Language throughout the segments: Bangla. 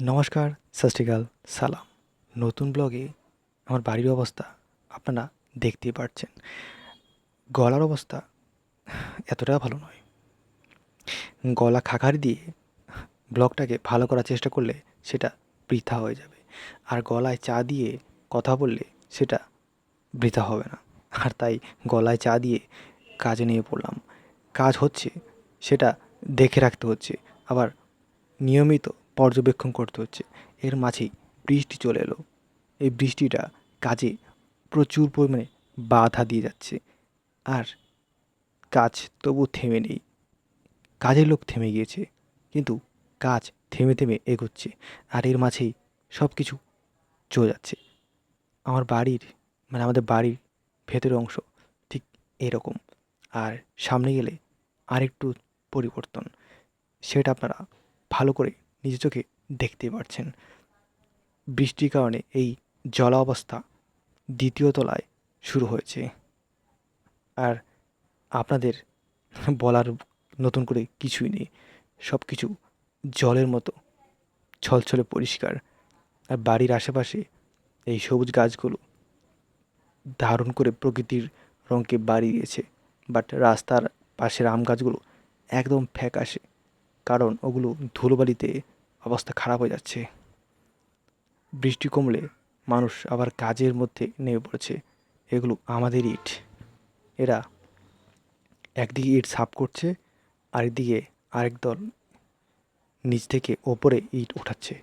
নমস্কার, সত শ্রী আকাল, সালাম। নতুন ব্লগে আমার বাড়ির অবস্থা আপনারা দেখতেই পাচ্ছেন। গলার অবস্থা এতটা ভালো নয়। গলা খাকারি দিয়ে ব্লগটাকে ভালো করার চেষ্টা করলে সেটা বৃথা হয়ে যাবে। আর গলায় চা দিয়ে কথা বললে সেটা বৃথা হবে না। আর তাই গলায় চা দিয়ে কাজে নিয়ে পড়লাম। কাজ হচ্ছে সেটা দেখে রাখতে হচ্ছে, আবার নিয়মিত পর্যবেক্ষণ করতে হচ্ছে। এর মাঝেই বৃষ্টি চলে এলো। এই বৃষ্টিটা কাজে প্রচুর পরিমাণে বাধা দিয়ে যাচ্ছে। আর কাজ তবু থেমে নেই। কাজের লোক থেমে গিয়েছে, কিন্তু কাজ থেমে থেমে এগোচ্ছে। আর এর মাঝেই সব কিছু চলে যাচ্ছে। আমার বাড়ির আমাদের বাড়ির ভেতরের অংশ ঠিক এরকম। আর সামনে গেলে আরেকটু পরিবর্তন, সেটা আপনারা ভালো করে নিজের চোখে দেখতেই পারছেন। বৃষ্টির কারণে এই জলাবস্থা দ্বিতীয় তলায় শুরু হয়েছে। আর আপনাদের বলার নতুন করে কিছুই নেই। সব কিছু জলের মতো ছলছলে পরিষ্কার। আর বাড়ির আশেপাশে এই সবুজ গাছগুলো দারুণ করে প্রকৃতির রঙকে বাড়িয়ে দিয়েছে। বাট রাস্তার পাশের আম গাছগুলো একদম ফ্যাকাশে, কারণ ওগুলো ধুলোবালিতে অবস্থা খারাপ হয়ে যাচ্ছে। বৃষ্টি কমলে মানুষ আবার কাজের মধ্যে নেমে পড়েছে। এগুলো আমাদের ইট। এরা একদিকে ইট সাফ করছে, আরেকদিকে আরেক দল নিচ থেকে ওপরে ইট ওঠাচ্ছে।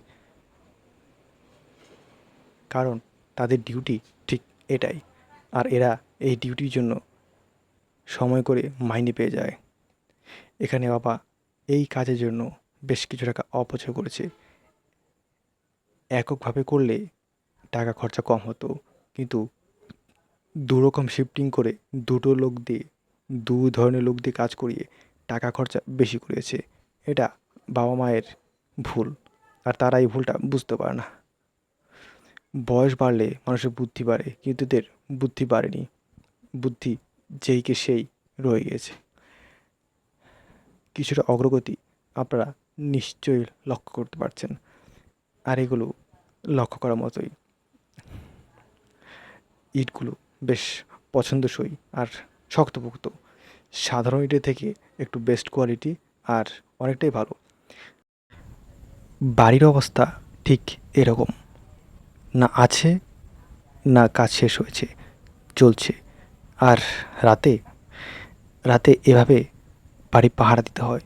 কারণ তাদের ডিউটি ঠিক এটাই। আর এরা এই ডিউটির জন্য সময় করে মাইনে পেয়ে যায়। এখানে বাবা এই কাজের জন্য বেশ কিছু টাকা অপচয় করেছে। এককভাবে করলে টাকা খরচা কম হতো, কিন্তু দুরকম শিফটিং করে দুটো লোক দিয়ে, দু ধরনের লোক দিয়ে কাজ করিয়ে টাকা খরচা বেশি করেছে। এটা বাবা মায়ের ভুল, আর তারা এই ভুলটা বুঝতে পারে না। বয়স বাড়লে মানুষের বুদ্ধি বাড়ে, কিন্তু এদের বুদ্ধি বাড়েনি। বুদ্ধি যেইকে সেই রয়ে গেছে। কিছুটা অগ্রগতি আপনারা নিশ্চয়ই লক্ষ্য করতে পারছেন। আর এগুলো লক্ষ্য করার মতোই। ইটগুলো বেশ পছন্দসই আর শক্তপোক্ত। সাধারণ ইটের থেকে একটু বেস্ট কোয়ালিটি আর অনেকটাই ভালো। বাড়ির অবস্থা ঠিক এরকম। না আছে, না কাজ শেষ হয়েছে, চলছে। আর রাতে রাতে এভাবে বাড়ি পাহারা দিতে হয়।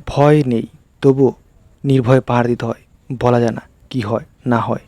ভয় নেই, তবুও নির্ভয়ে পাহারা দিতে হয়। বলা যায় না কী হয় না হয়।